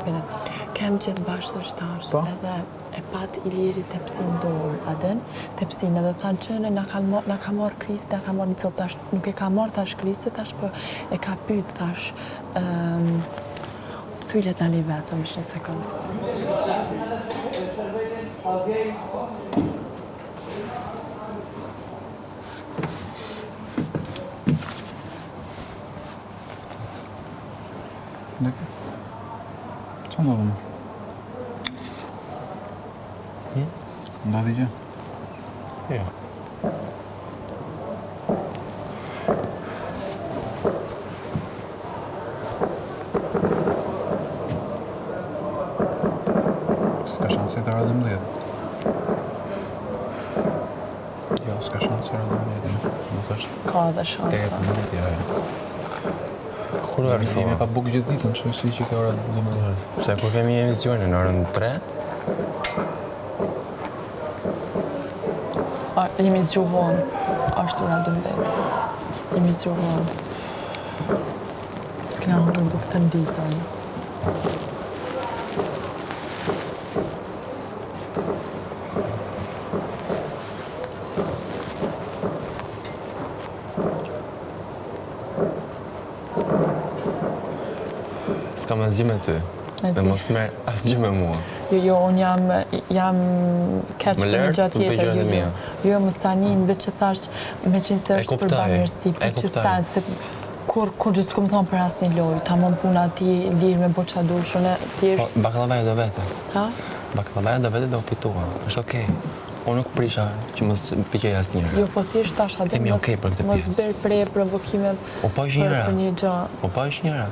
bine. Kem gjithë bashkështarës edhe e pat Iliri tepsin dorë, adën, tepsin edhe thanë që na ka marrë krizë, na ka marrë një copë, tash nuk e ka marrë tash krizë, tash po e ka pyet tash thylet tani vetëm një sekondë. Qa ndodhë më? Ndodhi gjë? Jo. S'ka shansi të radhë mdhjet. Jo, s'ka shansi të radhë mdhjet. Më thështë Ka dhe shansa. 18, ja. Kur Jemi arësova? pa bukë gjithë ditën, që si që ka orë 12. Se kur kemi emisionin në orën 3, Jemi zgjuvonë, është ora 12. Jemi zgjuvonë. S'kena hëngrë bukë të nditën. s'ka me zgjë me ty. Dhe mos merr asgjë me mua. Jo, unë jam keq për një gjatë të bëj tjetër. gjërat e mia. Jo, mos tani, në veç që thash, me qenë se është për kuptoj, bamirësi, e për që kuptoj. sen, se kur gjithë s'kom thonë për asnjë lojë, tamam puna ti lirë me bo qa dush, unë Po, thjesht, baklavaja do vete. ha? Baklavaja do vete dhe u fitua. Është okej. Unë nuk prisha që mos pikej asnjëra. Jo, po thjesht tash atë Jemi okej për këtë mos pjesë. bërë prej provokimet O po është njëra. për një gjë. O po është njëra.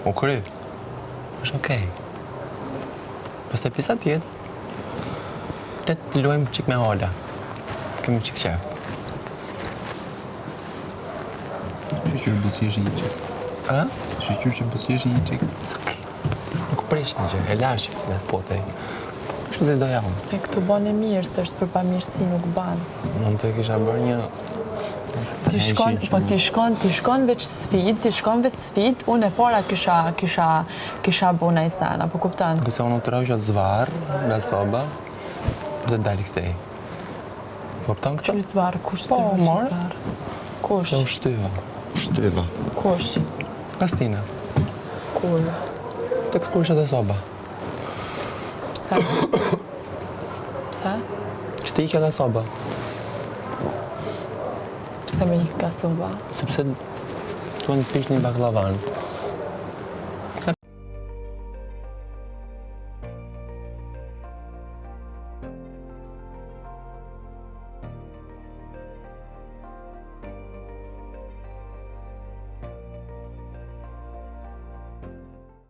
O kry. Është okej. Pastaj pjesa tjetër. Le të luajmë çik me Ola. Kemi çik qef. Shqyqyr bësjesh një qik. A? Shqyqyr që bësjesh një qik. S'okej. Nuk prish një gjë. E larë qiftë po të i. Kështu si do jam. E këtu bën e mirë, se është për bamirësi, nuk ban. Mund të kisha bërë një... Ti shkon veç sfid, unë e para kisha bo në isana, po kuptan? Këse unë të rojë atë zvarë nga soba dhe dalë këtej. Kupton këtë? Qysh zvarë, kush Po, të rojë marë. zvarë? Kush? Dhe u shtyva. Shtyva. Kush? Kastina. Kur? Të këskurishat e soba. Pse? Pse? Shtikja nga soba. Pse me ikë ka soba? Sepse të në pish një baklavan.